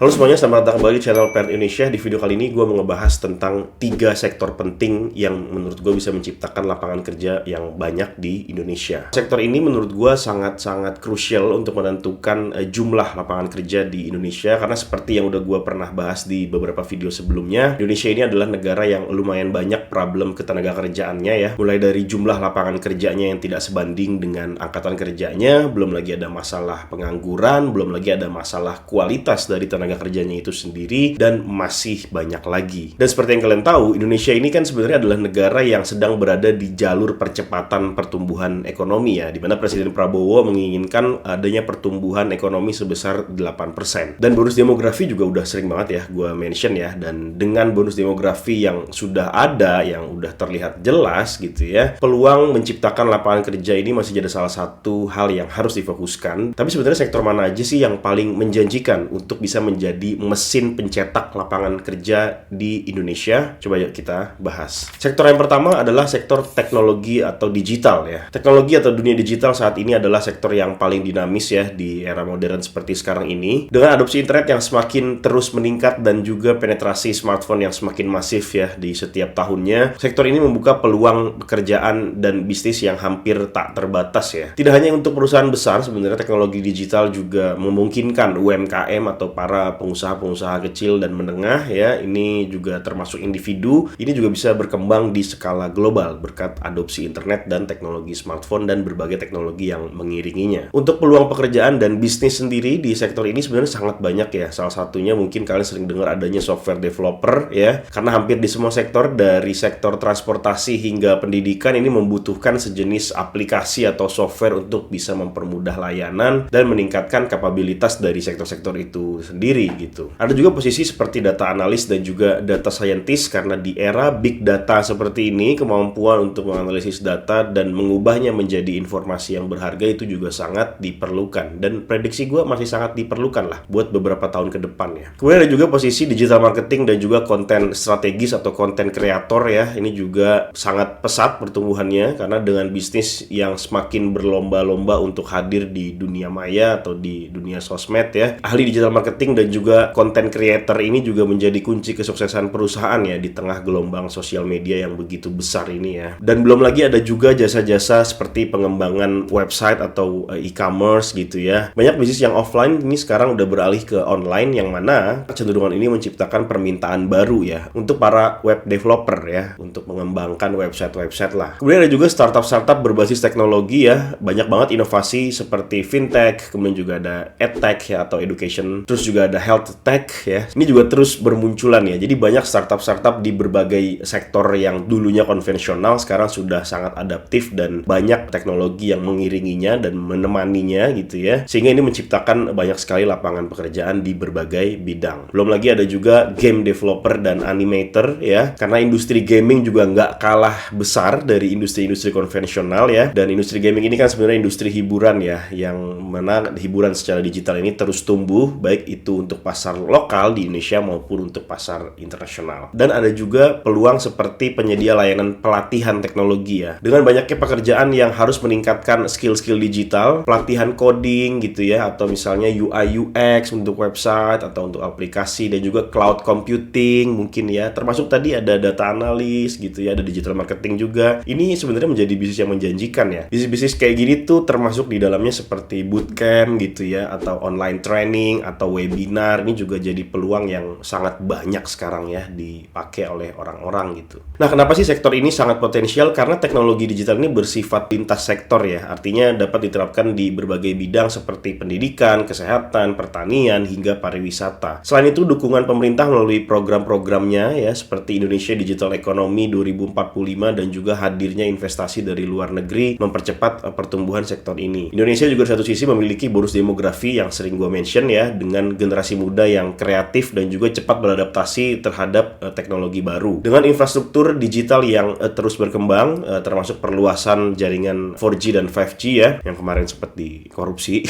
Halo semuanya, selamat datang kembali di channel Per Indonesia. Di video kali ini gue mau ngebahas tentang 3 sektor penting yang menurut gue bisa menciptakan lapangan kerja yang banyak di Indonesia. Sektor ini menurut gue sangat-sangat krusial untuk menentukan jumlah lapangan kerja di Indonesia, karena seperti yang udah gue pernah bahas di beberapa video sebelumnya, Indonesia ini adalah negara yang lumayan banyak problem ketenaga kerjaannya ya. Mulai dari jumlah lapangan kerjanya yang tidak sebanding dengan angkatan kerjanya, belum lagi ada masalah pengangguran, belum lagi ada masalah kualitas dari tenaga kerjanya itu sendiri, dan masih banyak lagi. Dan seperti yang kalian tahu, Indonesia ini kan sebenarnya adalah negara yang sedang berada di jalur percepatan pertumbuhan ekonomi ya, dimana Presiden Prabowo menginginkan adanya pertumbuhan ekonomi sebesar 8%. Dan bonus demografi juga udah sering banget ya gue mention ya, dan dengan bonus demografi yang sudah ada, yang udah terlihat jelas gitu ya, peluang menciptakan lapangan kerja ini masih jadi salah satu hal yang harus difokuskan. Tapi sebenarnya sektor mana aja sih yang paling menjanjikan untuk bisa menjadi mesin pencetak lapangan kerja di Indonesia? Coba yuk kita bahas. Sektor yang pertama adalah sektor teknologi atau digital ya. Teknologi atau dunia digital saat ini adalah sektor yang paling dinamis ya di era modern seperti sekarang ini. Dengan adopsi internet yang semakin terus meningkat dan juga penetrasi smartphone yang semakin masif ya di setiap tahunnya, sektor ini membuka peluang pekerjaan dan bisnis yang hampir tak terbatas ya. Tidak hanya untuk perusahaan besar, sebenarnya teknologi digital juga memungkinkan UMKM atau para pengusaha-pengusaha kecil dan menengah ya, ini juga termasuk individu, ini juga bisa berkembang di skala global berkat adopsi internet dan teknologi smartphone dan berbagai teknologi yang mengiringinya. Untuk peluang pekerjaan dan bisnis sendiri di sektor ini sebenarnya sangat banyak ya. Salah satunya mungkin kalian sering dengar adanya software developer ya, karena hampir di semua sektor, dari sektor transportasi hingga pendidikan, ini membutuhkan sejenis aplikasi atau software untuk bisa mempermudah layanan dan meningkatkan kapabilitas dari sektor-sektor itu sendiri gitu. Ada juga posisi seperti data analis dan juga data scientist, karena di era big data seperti ini, kemampuan untuk menganalisis data dan mengubahnya menjadi informasi yang berharga itu juga sangat diperlukan, dan prediksi gue masih sangat diperlukan lah buat beberapa tahun ke depan ya. Kemudian ada juga posisi digital marketing dan juga konten strategis atau konten kreator ya. Ini juga sangat pesat pertumbuhannya, karena dengan bisnis yang semakin berlomba-lomba untuk hadir di dunia maya atau di dunia sosmed ya, ahli digital marketing dan juga content creator ini juga menjadi kunci kesuksesan perusahaan ya di tengah gelombang sosial media yang begitu besar ini ya. Dan belum lagi ada juga jasa-jasa seperti pengembangan website atau e-commerce gitu ya. Banyak bisnis yang offline ini sekarang udah beralih ke online, yang mana kecenderungan ini menciptakan permintaan baru ya untuk para web developer ya, untuk mengembangkan website-website lah. Kemudian ada juga startup-startup berbasis teknologi ya. Banyak banget inovasi seperti fintech, kemudian juga ada edtech ya atau education, terus juga ada health tech ya. Ini juga terus bermunculan ya. Jadi banyak startup-startup di berbagai sektor yang dulunya konvensional sekarang sudah sangat adaptif, dan banyak teknologi yang mengiringinya dan menemaninya gitu ya. Sehingga ini menciptakan banyak sekali lapangan pekerjaan di berbagai bidang. Belum lagi ada juga game developer dan animator ya. Karena industri gaming juga nggak kalah besar dari industri-industri konvensional ya. Dan industri gaming ini kan sebenarnya industri hiburan ya, yang mana hiburan secara digital ini terus tumbuh, baik itu untuk pasar lokal di Indonesia maupun untuk pasar internasional. Dan ada juga peluang seperti penyedia layanan pelatihan teknologi ya. Dengan banyaknya pekerjaan yang harus meningkatkan skill-skill digital, pelatihan coding gitu ya, atau misalnya UI UX untuk website atau untuk aplikasi, dan juga cloud computing mungkin ya. Termasuk tadi ada data analis gitu ya, ada digital marketing juga. Ini sebenarnya menjadi bisnis yang menjanjikan ya. Bisnis-bisnis kayak gini tuh termasuk di dalamnya seperti bootcamp gitu ya, atau online training atau webinar. Ini juga jadi peluang yang sangat banyak sekarang ya dipakai oleh orang-orang gitu. Nah, kenapa sih sektor ini sangat potensial? Karena teknologi digital ini bersifat lintas sektor ya. Artinya dapat diterapkan di berbagai bidang seperti pendidikan, kesehatan, pertanian, hingga pariwisata. Selain itu, dukungan pemerintah melalui program-programnya ya, seperti Indonesia Digital Economy 2045 dan juga hadirnya investasi dari luar negeri mempercepat pertumbuhan sektor ini. Indonesia juga di satu sisi memiliki bonus demografi yang sering gue mention ya, dengan generasi muda yang kreatif dan juga cepat beradaptasi terhadap teknologi baru. Dengan infrastruktur digital yang terus berkembang, termasuk perluasan jaringan 4G dan 5G ya, yang kemarin sempat dikorupsi.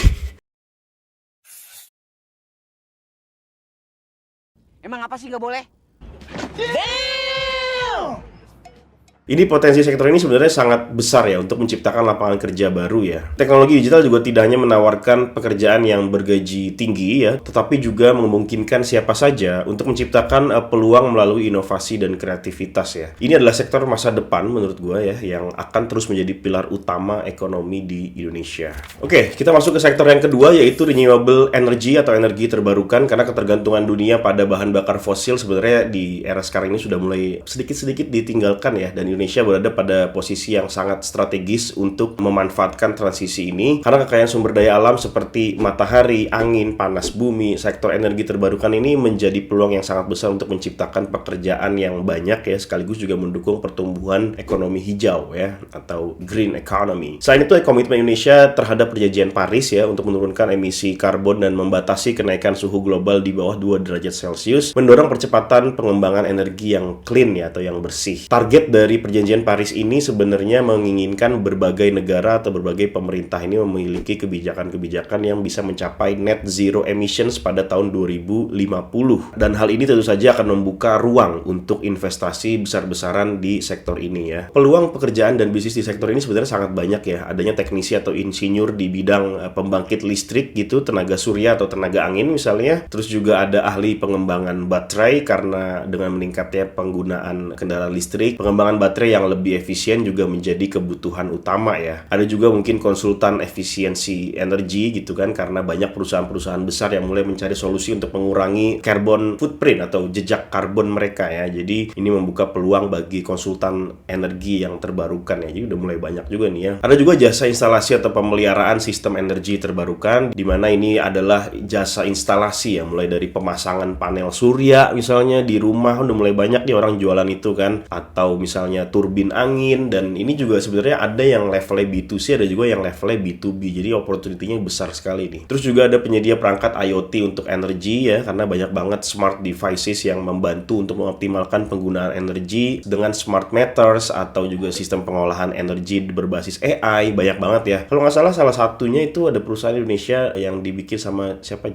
Emang apa sih nggak boleh? Ini potensi sektor ini sebenarnya sangat besar ya untuk menciptakan lapangan kerja baru ya. Teknologi digital juga tidak hanya menawarkan pekerjaan yang bergaji tinggi ya, tetapi juga memungkinkan siapa saja untuk menciptakan peluang melalui inovasi dan kreativitas ya. Ini adalah sektor masa depan menurut gue ya, yang akan terus menjadi pilar utama ekonomi di Indonesia. Oke, kita masuk ke sektor yang kedua, yaitu renewable energy atau energi terbarukan, karena ketergantungan dunia pada bahan bakar fosil sebenarnya di era sekarang ini sudah mulai sedikit-sedikit ditinggalkan ya, dan Indonesia berada pada posisi yang sangat strategis untuk memanfaatkan transisi ini, karena kekayaan sumber daya alam seperti matahari, angin, panas bumi, sektor energi terbarukan ini menjadi peluang yang sangat besar untuk menciptakan pekerjaan yang banyak ya, sekaligus juga mendukung pertumbuhan ekonomi hijau ya, atau green economy. Selain itu, komitmen Indonesia terhadap perjanjian Paris ya untuk menurunkan emisi karbon dan membatasi kenaikan suhu global di bawah 2 derajat Celcius mendorong percepatan pengembangan energi yang clean ya, atau yang bersih. Target dari perjanjian Paris ini sebenarnya menginginkan berbagai negara atau berbagai pemerintah ini memiliki kebijakan-kebijakan yang bisa mencapai net zero emissions pada tahun 2050. Dan hal ini tentu saja akan membuka ruang untuk investasi besar-besaran di sektor ini ya. Peluang pekerjaan dan bisnis di sektor ini sebenarnya sangat banyak ya. Adanya teknisi atau insinyur di bidang pembangkit listrik gitu, tenaga surya atau tenaga angin misalnya. Terus juga ada ahli pengembangan baterai, karena dengan meningkatnya penggunaan kendaraan listrik, pengembangan baterai yang lebih efisien juga menjadi kebutuhan utama ya. Ada juga mungkin konsultan efisiensi energi gitu kan, karena banyak perusahaan-perusahaan besar yang mulai mencari solusi untuk mengurangi carbon footprint atau jejak karbon mereka ya. Jadi ini membuka peluang bagi konsultan energi yang terbarukan ya. Jadi udah mulai banyak juga nih ya. Ada juga jasa instalasi atau pemeliharaan sistem energi terbarukan, di mana ini adalah jasa instalasi ya, mulai dari pemasangan panel surya misalnya di rumah, udah mulai banyak nih orang jualan itu kan, atau misalnya turbin angin. Dan ini juga sebenarnya ada yang levelnya B2C, ada juga yang levelnya B2B, jadi opportunity-nya besar sekali nih. Terus juga ada penyedia perangkat IoT untuk energi ya, karena banyak banget smart devices yang membantu untuk mengoptimalkan penggunaan energi dengan smart meters atau juga sistem pengolahan energi berbasis AI. Banyak banget ya. Kalau nggak salah satunya itu ada perusahaan Indonesia yang dibikin sama siapa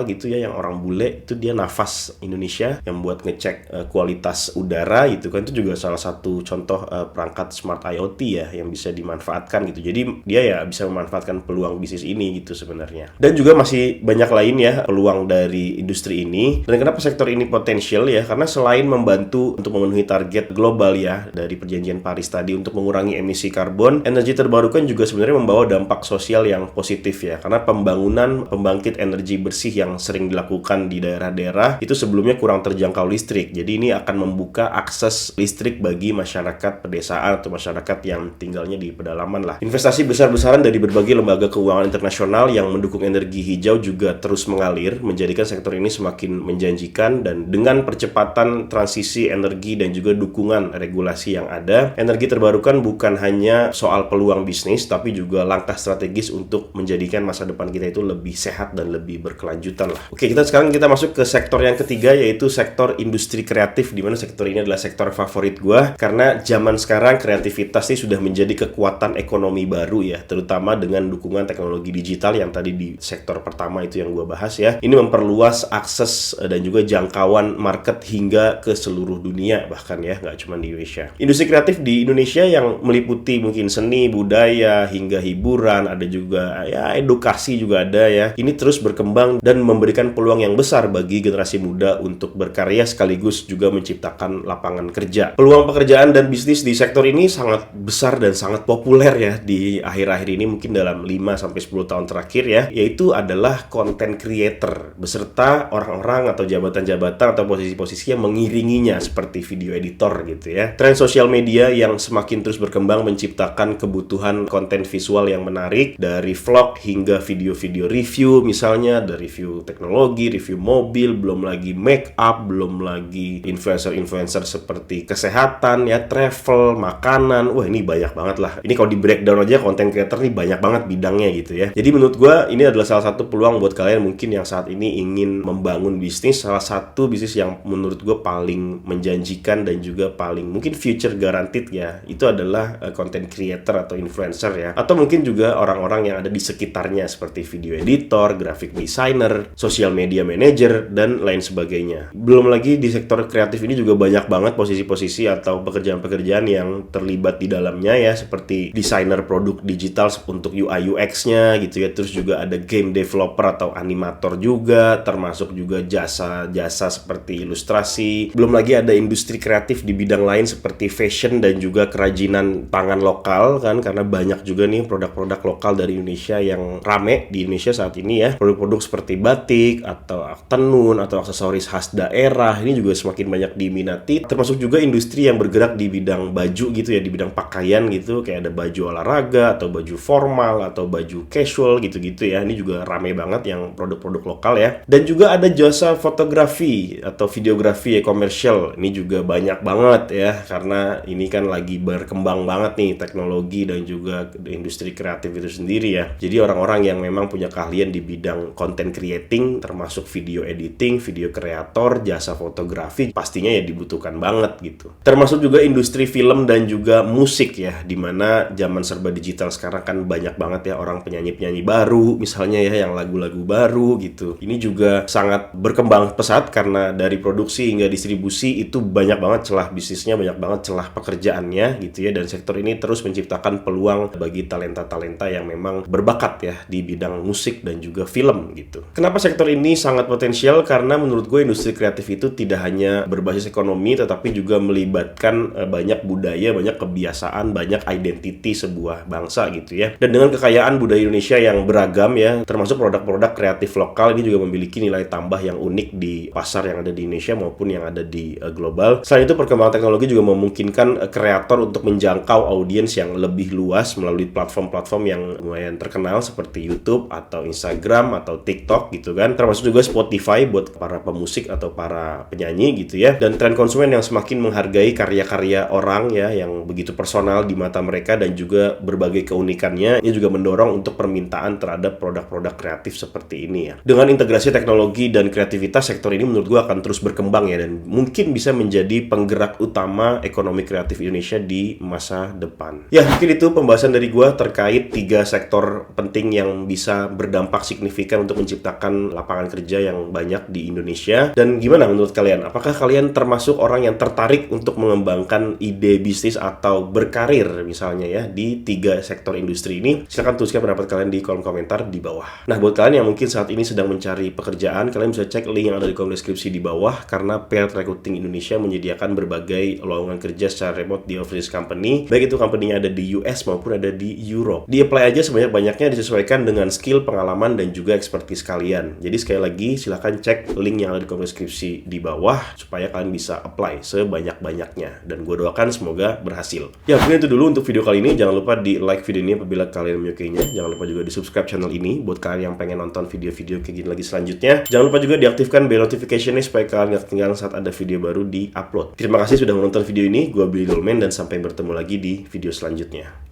gitu ya, yang orang bule itu, dia Nafas Indonesia yang buat ngecek kualitas udara gitu kan. Itu juga salah satu contoh perangkat smart IoT ya yang bisa dimanfaatkan gitu. Jadi dia ya bisa memanfaatkan peluang bisnis ini gitu sebenarnya. Dan juga masih banyak lain ya peluang dari industri ini. Dan kenapa sektor ini potensial ya? Karena selain membantu untuk memenuhi target global ya dari perjanjian Paris tadi untuk mengurangi emisi karbon, energi terbarukan juga sebenarnya membawa dampak sosial yang positif ya. Karena pembangunan pembangkit energi bersih yang sering dilakukan di daerah-daerah itu sebelumnya kurang terjangkau listrik. Jadi ini akan membuka akses listrik bagi masyarakat pedesaan atau masyarakat yang tinggalnya di pedalaman lah. Investasi besar-besaran dari berbagai lembaga keuangan internasional yang mendukung energi hijau juga terus mengalir, menjadikan sektor ini semakin menjanjikan. Dan dengan percepatan transisi energi dan juga dukungan regulasi yang ada, energi terbarukan bukan hanya soal peluang bisnis, tapi juga langkah strategis untuk menjadikan masa depan kita itu lebih sehat dan lebih berkelanjutan lah. Oke, sekarang kita masuk ke sektor yang ketiga, yaitu sektor industri kreatif, di mana sektor ini adalah sektor favorit gue, karena zaman sekarang kreativitas ini sudah menjadi kekuatan ekonomi baru ya, terutama dengan dukungan teknologi digital yang tadi di sektor pertama itu yang gue bahas ya. Ini memperluas akses dan juga jangkauan market hingga ke seluruh dunia, bahkan ya nggak cuma di Indonesia. Industri kreatif di Indonesia yang meliputi mungkin seni, budaya, hingga hiburan, ada juga ya edukasi juga ada ya. Ini terus berkembang dan memberikan peluang yang besar bagi generasi muda untuk berkarya sekaligus juga menciptakan lapangan kerja. Peluang pekerjaan dan bisnis di sektor ini sangat besar dan sangat populer ya di akhir-akhir ini, mungkin dalam 5-10 tahun terakhir ya, yaitu adalah content creator beserta orang-orang atau jabatan-jabatan atau posisi-posisi yang mengiringinya seperti video editor gitu ya. Tren sosial media yang semakin terus berkembang menciptakan kebutuhan konten visual yang menarik, dari vlog hingga video-video review, misalnya ada review teknologi, review mobil, belum lagi make up, belum lagi influencer-influencer seperti kesehatan ya, travel, makanan. Wah, ini banyak banget lah. Ini kalau di breakdown aja content creator ini banyak banget bidangnya gitu ya. Jadi menurut gue ini adalah salah satu peluang buat kalian mungkin yang saat ini ingin membangun bisnis. Salah satu bisnis yang menurut gue paling menjanjikan dan juga paling mungkin future guaranteed ya, itu adalah content creator atau influencer ya. Atau mungkin juga orang-orang yang ada di sekitarnya seperti video editor, graphic designer, social media manager, dan lain sebagainya. Belum lagi di sektor kreatif ini juga banyak banget posisi-posisi atau atau pekerjaan-pekerjaan yang terlibat di dalamnya ya, seperti desainer produk digital untuk UI UX-nya gitu ya. Terus juga ada game developer atau animator juga, termasuk juga jasa-jasa seperti ilustrasi. Belum lagi ada industri kreatif di bidang lain seperti fashion dan juga kerajinan tangan lokal kan, karena banyak juga nih produk-produk lokal dari Indonesia yang rame di Indonesia saat ini ya. Produk-produk seperti batik atau tenun atau aksesoris khas daerah ini juga semakin banyak diminati. Termasuk juga industri yang bergerak di bidang baju gitu ya, di bidang pakaian gitu, kayak ada baju olahraga atau baju formal atau baju casual gitu-gitu ya. Ini juga rame banget yang produk-produk lokal ya. Dan juga ada jasa fotografi atau videografi ya, komersial. Ini juga banyak banget ya, karena ini kan lagi berkembang banget nih teknologi dan juga industri kreatif itu sendiri ya. Jadi orang-orang yang memang punya keahlian di bidang content creating, termasuk video editing, video kreator, jasa fotografi, pastinya ya dibutuhkan banget gitu. Termasuk juga industri film dan juga musik ya, dimana zaman serba digital sekarang kan banyak banget ya orang penyanyi-penyanyi baru misalnya ya, yang lagu-lagu baru gitu. Ini juga sangat berkembang pesat karena dari produksi hingga distribusi itu banyak banget celah bisnisnya, banyak banget celah pekerjaannya gitu ya, dan sektor ini terus menciptakan peluang bagi talenta-talenta yang memang berbakat ya di bidang musik dan juga film gitu. Kenapa sektor ini sangat potensial? Karena menurut gue industri kreatif itu tidak hanya berbasis ekonomi, tetapi juga melibatkan banyak budaya, banyak kebiasaan, banyak identiti sebuah bangsa gitu ya. Dan dengan kekayaan budaya Indonesia yang beragam ya, termasuk produk-produk kreatif lokal, ini juga memiliki nilai tambah yang unik di pasar yang ada di Indonesia maupun yang ada di global. Selain itu, perkembangan teknologi juga memungkinkan kreator untuk menjangkau audiens yang lebih luas melalui platform-platform yang lumayan terkenal seperti YouTube atau Instagram atau TikTok gitu kan. Termasuk juga Spotify buat para pemusik atau para penyanyi gitu ya. Dan tren konsumen yang semakin menghargai karya-karya orang ya, yang begitu personal di mata mereka dan juga berbagai keunikannya, ini juga mendorong untuk permintaan terhadap produk-produk kreatif seperti ini ya. Dengan integrasi teknologi dan kreativitas, sektor ini menurut gue akan terus berkembang ya, dan mungkin bisa menjadi penggerak utama ekonomi kreatif Indonesia di masa depan. Ya, mungkin itu pembahasan dari gue terkait 3 sektor penting yang bisa berdampak signifikan untuk menciptakan lapangan kerja yang banyak di Indonesia. Dan gimana menurut kalian? Apakah kalian termasuk orang yang tertarik untuk mengembangkan ide bisnis atau berkarir misalnya ya di 3 sektor industri ini? Silahkan tuliskan pendapat kalian di kolom komentar di bawah. Nah, buat kalian yang mungkin saat ini sedang mencari pekerjaan, kalian bisa cek link yang ada di kolom deskripsi di bawah, karena Paired Recruiting Indonesia menyediakan berbagai lowongan kerja secara remote di overseas company, baik itu company-nya ada di US maupun ada di Europe. Di-apply aja sebanyak-banyaknya, disesuaikan dengan skill, pengalaman, dan juga expertise kalian. Jadi sekali lagi silahkan cek link yang ada di kolom deskripsi di bawah supaya kalian bisa apply sebanyak-banyaknya, dan gue doakan semoga berhasil. Ya, mungkin itu dulu untuk video kali ini. Jangan lupa di like video ini apabila kalian menyukainya. Jangan lupa juga di subscribe channel ini buat kalian yang pengen nonton video-video kayak gini lagi selanjutnya. Jangan lupa juga diaktifkan bell notification-nya supaya kalian gak ketinggalan saat ada video baru di upload. Terima kasih sudah menonton video ini. Gue Billy Dolmen dan sampai bertemu lagi di video selanjutnya.